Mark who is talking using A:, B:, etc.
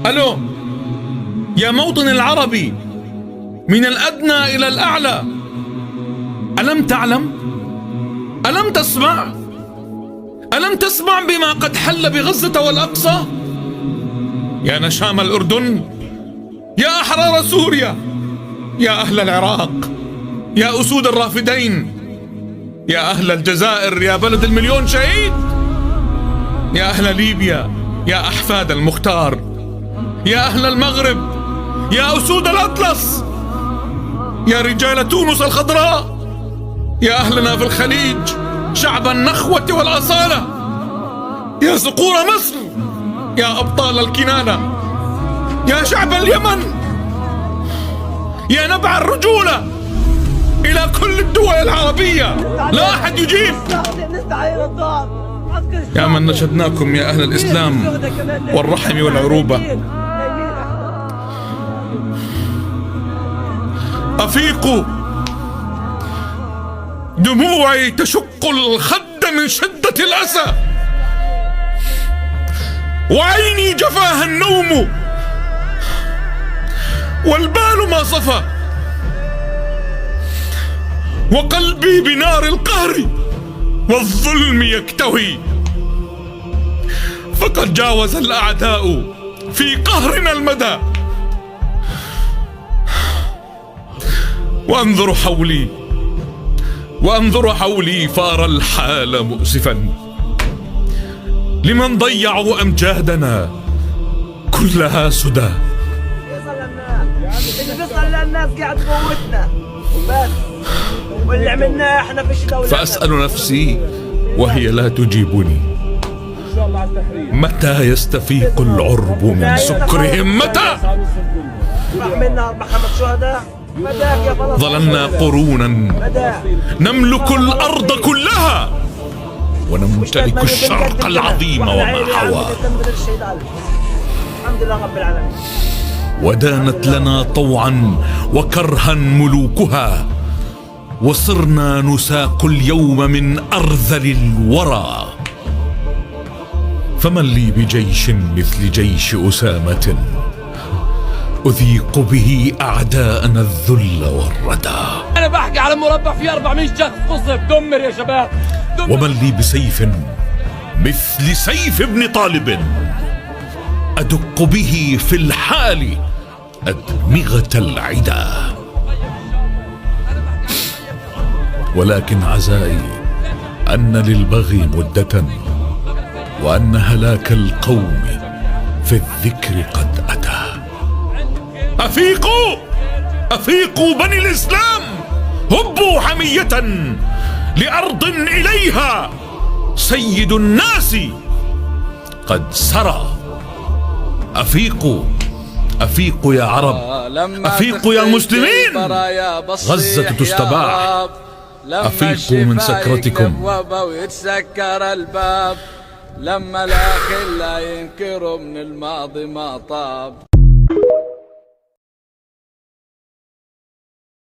A: ألو يا موطن العربي، من الأدنى إلى الأعلى، ألم تعلم؟ ألم تسمع؟ ألم تسمع بما قد حل بغزة والأقصى؟ يا نشام الأردن، يا أحرار سوريا، يا أهل العراق، يا أسود الرافدين، يا أهل الجزائر، يا بلد المليون شهيد، يا أهل ليبيا، يا أحفاد المختار، يا أهل المغرب، يا أسود الأطلس، يا رجال تونس الخضراء، يا أهلنا في الخليج، شعب النخوة والأصالة، يا صقور مصر، يا أبطال الكنانة، يا شعب اليمن، يا نبع الرجولة، إلى كل الدول العربية لا أحد يجيب. يا من نشدناكم يا أهل الإسلام والرحم والعروبة، أفيقوا، دموعي تشق الخد من شدة الأسى، وعيني جفاها النوم، والبال ما صفى، وقلبي بنار القهر والظلم يكتوي، فقد جاوز الأعداء في قهرنا المدى، وأنظر حولي فأرى الحال مؤسفا، لمن ضيعوا أمجادنا كلها سدى.
B: اللي بيصل للناس قاعد تموتنا وبس، واللي عملناه احنا في دولة.
A: فأسأل نفسي وهي لا تجيبني، متى يستفيق العرب من سكرهم؟ متى؟
B: عملنا 4-5 شهداء. مداك يا فلسطين.
A: ظللنا قرونا نملك الأرض كلها ونمتلك الشرق العظيم وما حواه.
B: الحمد لله رب العالمين.
A: ودانت لنا طوعا وكرها ملوكها، وصرنا نساق اليوم من أرذل الورى. فمن لي بجيش مثل جيش أسامة، أذيق به أعداءنا الذل والردى.
C: أنا بحكي على مربع فيه 400 جثث قصف، دمر يا شباب دمر.
A: ومن لي بسيف مثل سيف ابن طالب، أدق به في الحال أدمغة العدا. ولكن عزائي أن للبغي مدة، وأن هلاك القوم في الذكر قد أتى. أفيقوا، أفيقوا بني الإسلام، هبوا حمية لأرض إليها سيد الناس قد سرى. أفيقوا، أفيقوا يا عرب، أفيقوا يا مسلمين، غزة تستباح، أفيقوا من سكرتكم.
C: ويتسكر الباب لما الأخلاء ينكروا من الماضي ما طاب.